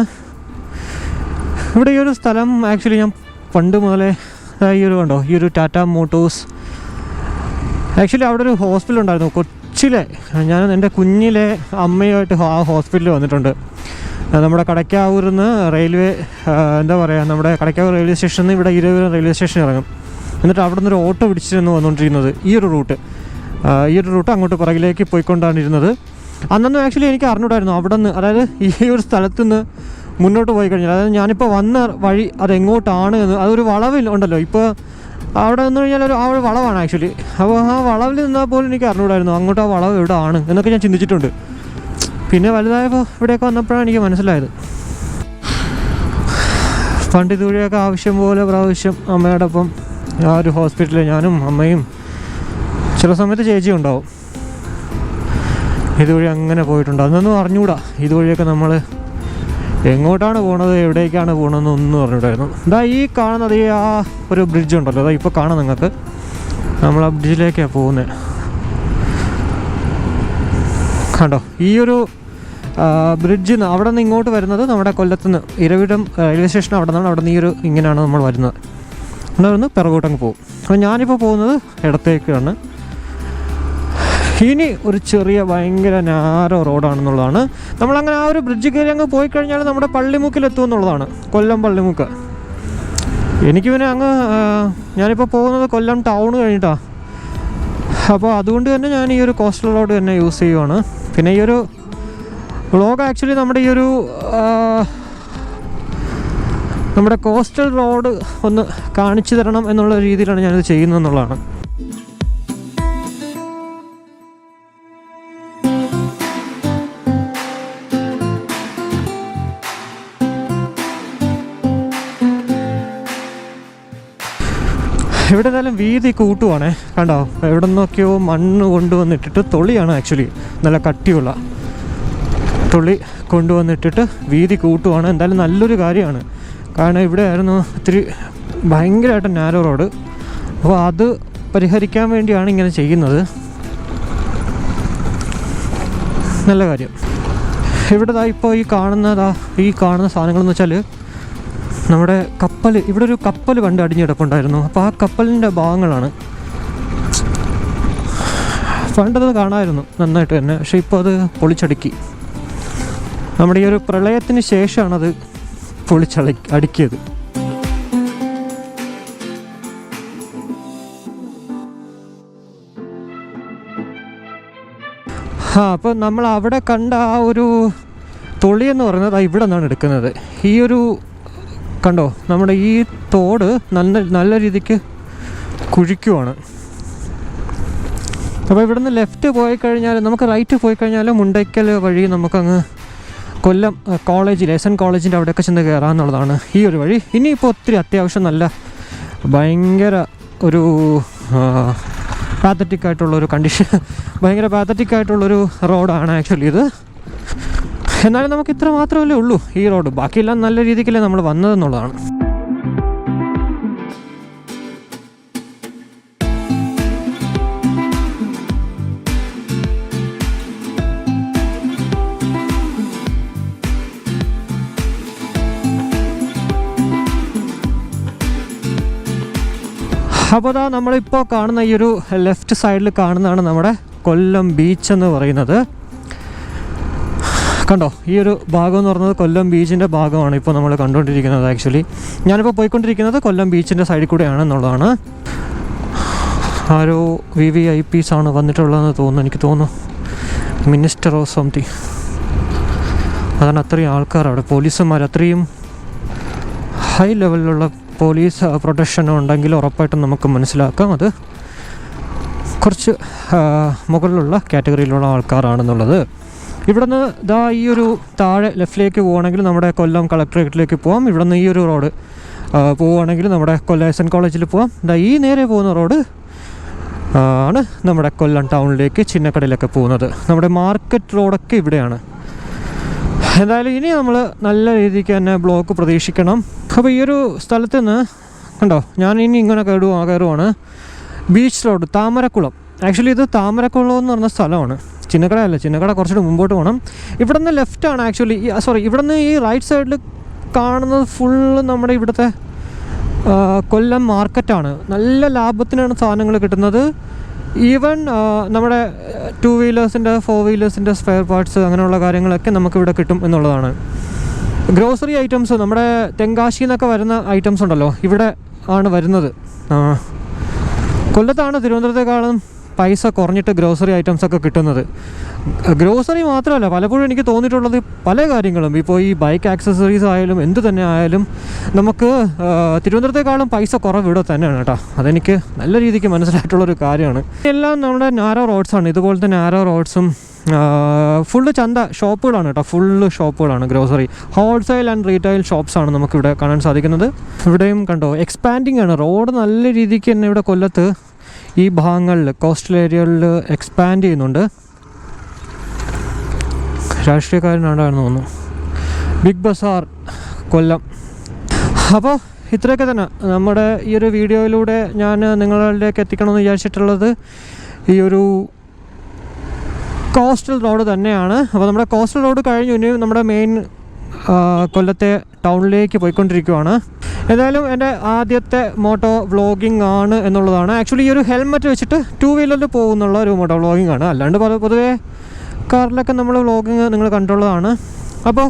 ഇവിടെ ഈ ഒരു സ്ഥലം ആക്ച്വലി ഞാൻ പണ്ട് മുതലേ ഈ ഒരു കണ്ടോ, ഈ ഒരു ടാറ്റ മോട്ടോഴ്സ്, ആക്ച്വലി അവിടെ ഒരു ഹോസ്പിറ്റൽ ഉണ്ടായിരുന്നു കൊച്ചിലെ. ഞാൻ എൻ്റെ കുഞ്ഞിലെ അമ്മയുമായിട്ട് ആ ഹോസ്പിറ്റലിൽ വന്നിട്ടുണ്ട്. നമ്മുടെ കടയ്ക്കാവൂരിൽ നിന്ന് റെയിൽവേ എന്താ പറയുക, നമ്മുടെ കടയ്ക്കാവൂർ റെയിൽവേ സ്റ്റേഷനിൽ നിന്ന് ഇവിടെ ഇരവിപുരം റെയിൽവേ സ്റ്റേഷൻ ഇറങ്ങും. എന്നിട്ട് അവിടെ നിന്നൊരു ഓട്ടോ പിടിച്ചിരുന്നു വന്നുകൊണ്ടിരുന്നത്. ഈ ഒരു റൂട്ട് അങ്ങോട്ട് പുറകിലേക്ക് പോയിക്കൊണ്ടാണിരുന്നത്. അന്നൊന്നും ആക്ച്വലി എനിക്ക് അറിഞ്ഞൂടായിരുന്നു അവിടെ നിന്ന്, അതായത് ഈ ഒരു സ്ഥലത്ത് നിന്ന് മുന്നോട്ട് പോയി കഴിഞ്ഞാൽ, അതായത് ഞാനിപ്പോൾ വന്ന വഴി അതെങ്ങോട്ടാണ് എന്ന്, അതൊരു വളവിൽ ഉണ്ടല്ലോ, ഇപ്പോൾ അവിടെ നിന്ന് കഴിഞ്ഞാൽ ആ ഒരു വളവാണ് ആക്ച്വലി. അപ്പോൾ ആ വളവിൽ നിന്നാൽ പോലും എനിക്ക് അറിഞ്ഞൂടായിരുന്നു അങ്ങോട്ട് ആ വളവ് എവിടെ ആണ് എന്നൊക്കെ ഞാൻ ചിന്തിച്ചിട്ടുണ്ട്. പിന്നെ വലുതായപ്പോൾ ഇവിടെയൊക്കെ വന്നപ്പോഴാണ് എനിക്ക് മനസ്സിലായത്. പണ്ട് ഇതുവഴിയൊക്കെ ആവശ്യം പോലെ പ്രാവശ്യം അമ്മയുടെ ഒപ്പം ആ ഒരു ഹോസ്പിറ്റലിൽ ഞാനും അമ്മയും ചില സമയത്ത് ചേച്ചി ഉണ്ടാവും. ഇതുവഴി അങ്ങനെ പോയിട്ടുണ്ട്. അതൊന്നും അറിഞ്ഞൂടാ ഇതുവഴിയൊക്കെ നമ്മൾ എങ്ങോട്ടാണ് പോണത്, എവിടേക്കാണ് പോകണമെന്ന് ഒന്നും അറിഞ്ഞൂടായിരുന്നു. ഇതാ ഈ കാണുന്നത് ആ ഒരു ബ്രിഡ്ജ് ഉണ്ടല്ലോ, അതാ ഇപ്പോൾ കാണാം നിങ്ങൾക്ക്. നമ്മൾ ആ ബ്രിഡ്ജിലേക്കാണ് പോകുന്നത്. കണ്ടോ, ഈ ഒരു ബ്രിഡ്ജിൽ നിന്ന് അവിടെ നിന്ന് ഇങ്ങോട്ട് വരുന്നത് നമ്മുടെ കൊല്ലത്തുനിന്ന് ഇരവിപുരം റെയിൽവേ സ്റ്റേഷൻ അവിടെ നിന്ന് ഈ ഒരു ഇങ്ങനെയാണ് നമ്മൾ വരുന്നത്. അവിടെ നിന്ന് പിറകോട്ടങ്ങ് പോകും. അപ്പോൾ ഞാനിപ്പോൾ പോകുന്നത് ഇടത്തേക്കാണ്. ഇനി ഒരു ചെറിയ ഭയങ്കര നാരോ റോഡാണെന്നുള്ളതാണ്. നമ്മളങ്ങനെ ആ ഒരു ബ്രിഡ്ജ് കയറി അങ്ങ് പോയി കഴിഞ്ഞാൽ നമ്മുടെ പള്ളിമുക്കിലെത്തും എന്നുള്ളതാണ്, കൊല്ലം പള്ളിമുക്ക്. എനിക്ക് പിന്നെ ഞാനിപ്പോൾ പോകുന്നത് കൊല്ലം ടൗൺ കഴിഞ്ഞിട്ടാണ്. അപ്പോൾ അതുകൊണ്ട് തന്നെ ഞാൻ ഈ ഒരു കോസ്റ്റൽ റോഡ് തന്നെ യൂസ് ചെയ്യുവാണ്. പിന്നെ ഈ ഒരു വ്ളോഗ് ആക്ച്വലി നമ്മുടെ കോസ്റ്റൽ റോഡ് ഒന്ന് കാണിച്ചു തരണം എന്നുള്ള രീതിയിലാണ് ഞാനിത് ചെയ്യുന്നതെന്നുള്ളതാണ്. ഇവിടെ എന്തായാലും വീതി കൂട്ടുവാണേ. കണ്ടോ, എവിടെ നിന്നൊക്കെയോ മണ്ണ് കൊണ്ടുവന്നിട്ടിട്ട്, തൊളിയാണ് ആക്ച്വലി, നല്ല കട്ടിയുള്ള തൊളി കൊണ്ടുവന്നിട്ടിട്ട് വീതി കൂട്ടുവാണ്. എന്തായാലും നല്ലൊരു കാര്യമാണ്. കാരണം ഇവിടെ ആയിരുന്നു ഇത്തിരി ഭയങ്കരമായിട്ട് നാരോ റോഡ്. അപ്പോൾ അത് പരിഹരിക്കാൻ വേണ്ടിയാണ് ഇങ്ങനെ ചെയ്യുന്നത്. നല്ല കാര്യം. ഇവിടെ ഇപ്പോൾ ഈ കാണുന്ന സാധനങ്ങളെന്ന് വെച്ചാൽ നമ്മുടെ കപ്പൽ, ഇവിടെ ഒരു കപ്പൽ പണ്ട് അടിഞ്ഞിടപ്പുണ്ടായിരുന്നു. അപ്പോൾ ആ കപ്പലിൻ്റെ ഭാഗങ്ങളാണ്. പണ്ടത് കാണാമായിരുന്നു നന്നായിട്ട് തന്നെ, പക്ഷേ ഇപ്പോൾ അത് പൊളിച്ചടുക്കി. നമ്മുടെ ഈ ഒരു പ്രളയത്തിന് ശേഷമാണത് അടുക്കിയത്. അപ്പോൾ നമ്മൾ അവിടെ കണ്ട ആ ഒരു തൊളിയെന്ന് പറയുന്നത് ഇവിടെ നിന്നാണ് എടുക്കുന്നത്. ഈ ഒരു കണ്ടോ, നമ്മുടെ ഈ തോട് നല്ല രീതിക്ക് കുഴിക്കുവാണ്. അപ്പോൾ ഇവിടെ നിന്ന് ലെഫ്റ്റ് പോയി കഴിഞ്ഞാൽ, നമുക്ക് റൈറ്റ് പോയി കഴിഞ്ഞാൽ മുണ്ടയ്ക്കൽ വഴി നമുക്കങ്ങ് കൊല്ലം കോളേജിൽ, എസ് എൻ കോളേജിൻ്റെ അവിടെയൊക്കെ ചെന്ന് കയറാമെന്നുള്ളതാണ് ഈ ഒരു വഴി. ഇനിയിപ്പോൾ ഒത്തിരി അത്യാവശ്യം നല്ല ഭയങ്കര ഒരു പാത്തറ്റിക് ആയിട്ടുള്ളൊരു കണ്ടീഷൻ, ഭയങ്കര പാത്തറ്റിക് ആയിട്ടുള്ളൊരു റോഡാണ് ആക്ച്വലി ഇത്. എന്നാലും നമുക്ക് ഇത്ര മാത്രമല്ലേ ഉള്ളൂ ഈ റോഡ്, ബാക്കിയെല്ലാം നല്ല രീതിക്കല്ലേ നമ്മൾ വന്നതെന്നുള്ളതാണ്. അപ്പോൾ നമ്മളിപ്പോൾ കാണുന്ന ഈ ഒരു ലെഫ്റ്റ് സൈഡിൽ കാണുന്നതാണ് നമ്മുടെ കൊല്ലം ബീച്ച് എന്ന് പറയുന്നത്. കണ്ടോ, ഈ ഒരു ഭാഗം എന്ന് പറയുന്നത് കൊല്ലം ബീച്ചിൻ്റെ ഭാഗമാണ് ഇപ്പോൾ നമ്മൾ കണ്ടുകൊണ്ടിരിക്കുന്നത്. ആക്ച്വലി ഞാനിപ്പോൾ പോയിക്കൊണ്ടിരിക്കുന്നത് കൊല്ലം ബീച്ചിൻ്റെ സൈഡിൽ കൂടെയാണ് എന്നുള്ളതാണ്. ആരോ VVIPs ആണ് വന്നിട്ടുള്ളതെന്ന് തോന്നുന്നു, എനിക്ക് തോന്നുന്നു മിനിസ്റ്റർ ഓഫ് സംതിങ്. അതാണ് അത്രയും ആൾക്കാർ അവിടെ, പോലീസുമാർ, അത്രയും ഹൈ ലെവലിലുള്ള പോലീസ് പ്രൊട്ടക്ഷൻ ഉണ്ടെങ്കിൽ ഉറപ്പായിട്ടും നമുക്ക് മനസ്സിലാക്കാം അത് കുറച്ച് മുകളിലുള്ള കാറ്റഗറിയിലുള്ള ആൾക്കാരാണെന്നുള്ളത്. ഇവിടെ നിന്ന് ഈ ഒരു താഴെ ലെഫ്റ്റിലേക്ക് പോവുകയാണെങ്കിൽ നമ്മുടെ കൊല്ലം കളക്ടറേറ്റിലേക്ക് പോകാം. ഇവിടെ നിന്ന് ഈ ഒരു റോഡ് പോവുകയാണെങ്കിൽ നമ്മുടെ കൊല്ലം എസ് എൻ കോളേജിൽ പോകാം. ഈ നേരെ പോകുന്ന റോഡ് ആണ് നമ്മുടെ കൊല്ലം ടൗണിലേക്ക്, ചിന്നക്കടയിലൊക്കെ പോകുന്നത്. നമ്മുടെ മാർക്കറ്റ് റോഡൊക്കെ ഇവിടെയാണ്. എന്തായാലും ഇനി നമ്മൾ നല്ല രീതിക്ക് തന്നെ ബ്ലോക്ക് പ്രതീക്ഷിക്കണം. അപ്പോൾ ഈ ഒരു സ്ഥലത്ത് നിന്ന് കണ്ടോ, ഞാൻ ഇനി ഇങ്ങനെ കയറുവാണ്. Beach road Thamarakulam. ആക്ച്വലി ഇത് താമരക്കുളം എന്ന് പറഞ്ഞ സ്ഥലമാണ്, ചിന്നക്കടയല്ല. ചിന്നക്കട കുറച്ചുകൂടി മുമ്പോട്ട് പോകണം. ഇവിടെ നിന്ന് ലെഫ്റ്റാണ് ആക്ച്വലി, ഇവിടെ നിന്ന് ഈ റൈറ്റ് സൈഡിൽ കാണുന്നത് ഫുള്ള് നമ്മുടെ ഇവിടുത്തെ കൊല്ലം മാർക്കറ്റാണ്. നല്ല ലാഭത്തിനാണ് സാധനങ്ങൾ കിട്ടുന്നത്. ഈവൻ നമ്മുടെ 2 വീലേഴ്സിൻ്റെ 4 വീലേഴ്സിൻ്റെ സ്പെയർ പാർട്സ് അങ്ങനെയുള്ള കാര്യങ്ങളൊക്കെ നമുക്കിവിടെ കിട്ടും എന്നുള്ളതാണ്. ഗ്രോസറി ഐറ്റംസ് നമ്മുടെ തെങ്കാശിയിൽ നിന്നൊക്കെ വരുന്ന ഐറ്റംസ് ഉണ്ടല്ലോ, ഇവിടെ ആണ് വരുന്നത്. കൊല്ലത്താണ് തിരുവനന്തപുരത്തേക്കാളും പൈസ കുറഞ്ഞിട്ട് ഗ്രോസറി ഐറ്റംസൊക്കെ കിട്ടുന്നത്. ഗ്രോസറി മാത്രമല്ല, പലപ്പോഴും എനിക്ക് തോന്നിയിട്ടുള്ളത് പല കാര്യങ്ങളും, ഇപ്പോൾ ഈ ബൈക്ക് ആക്സസറീസ് ആയാലും എന്ത് തന്നെ ആയാലും നമുക്ക് തിരുവനന്തപുരത്തേക്കാളും പൈസ കുറവ് ഇവിടെ തന്നെയാണ് കേട്ടോ. അതെനിക്ക് നല്ല രീതിക്ക് മനസ്സിലായിട്ടുള്ളൊരു കാര്യമാണ്. എല്ലാം നമ്മുടെ നാരോ റോഡ്സാണ്. ഇതുപോലത്തെ നാരോ റോഡ്സും ഫുള്ള് ചന്ത ഷോപ്പുകളാണ് കേട്ടോ, ഫുള്ള് ഷോപ്പുകളാണ്. ഗ്രോസറി ഹോൾസെയിൽ ആൻഡ് റീറ്റെയിൽ ഷോപ്സാണ് നമുക്കിവിടെ കാണാൻ സാധിക്കുന്നത്. ഇവിടെയും കണ്ടോ എക്സ്പാൻഡിങ് ആണ് റോഡ്. നല്ല രീതിക്ക് തന്നെ ഇവിടെ കൊല്ലത്ത് ഈ ഭാഗങ്ങളിൽ കോസ്റ്റൽ ഏരിയകളിൽ എക്സ്പാൻഡ് ചെയ്യുന്നുണ്ട്. രാഷ്ട്രീയക്കാരനാണെന്ന് തോന്നുന്നു. ബിഗ് ബസാർ കൊല്ലം. അപ്പോൾ ഇത്രയൊക്കെ തന്നെ നമ്മുടെ ഈ ഒരു വീഡിയോയിലൂടെ ഞാൻ നിങ്ങളിലേക്ക് എത്തിക്കണമെന്ന് വിചാരിച്ചിട്ടുള്ളത് ഈ ഒരു കോസ്റ്റൽ റോഡ് തന്നെയാണ്. അപ്പോൾ നമ്മുടെ കോസ്റ്റൽ റോഡ് കഴിഞ്ഞു, ഇനി നമ്മുടെ മെയിൻ കൊല്ലത്തെ ടൗണിലേക്ക് പോയിക്കൊണ്ടിരിക്കുകയാണ്. ഏതായാലും എൻ്റെ ആദ്യത്തെ മോട്ടോ വ്ളോഗിങ് ആണ് എന്നുള്ളതാണ്. ആക്ച്വലി ഈ ഒരു ഹെൽമെറ്റ് വെച്ചിട്ട് 2 വീലറിൽ പോകുന്നുള്ള ഒരു മോട്ടോ വ്ളോഗിങ് ആണ്. അല്ലാണ്ട് പൊതുവേ കാറിലൊക്കെ നമ്മൾ വ്ളോഗിങ് നിങ്ങൾ കണ്ടുള്ളതാണ്. അപ്പോൾ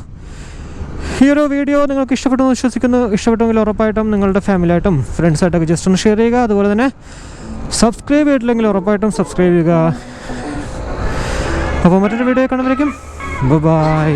ഈ ഒരു വീഡിയോ നിങ്ങൾക്ക് ഇഷ്ടപ്പെട്ടെന്ന് വിശ്വസിക്കുന്നു. ഇഷ്ടപ്പെട്ടെങ്കിൽ ഉറപ്പായിട്ടും നിങ്ങളുടെ ഫാമിലിയായിട്ടും ഫ്രണ്ട്സായിട്ടൊക്കെ ജസ്റ്റ് ഒന്ന് ഷെയർ ചെയ്യുക. അതുപോലെ തന്നെ സബ്സ്ക്രൈബ് ചെയ്തിട്ടില്ലെങ്കിൽ ഉറപ്പായിട്ടും സബ്സ്ക്രൈബ് ചെയ്യുക. അപ്പോൾ മറ്റൊരു വീഡിയോ കാണുമ്പോഴേക്കും ബൈ.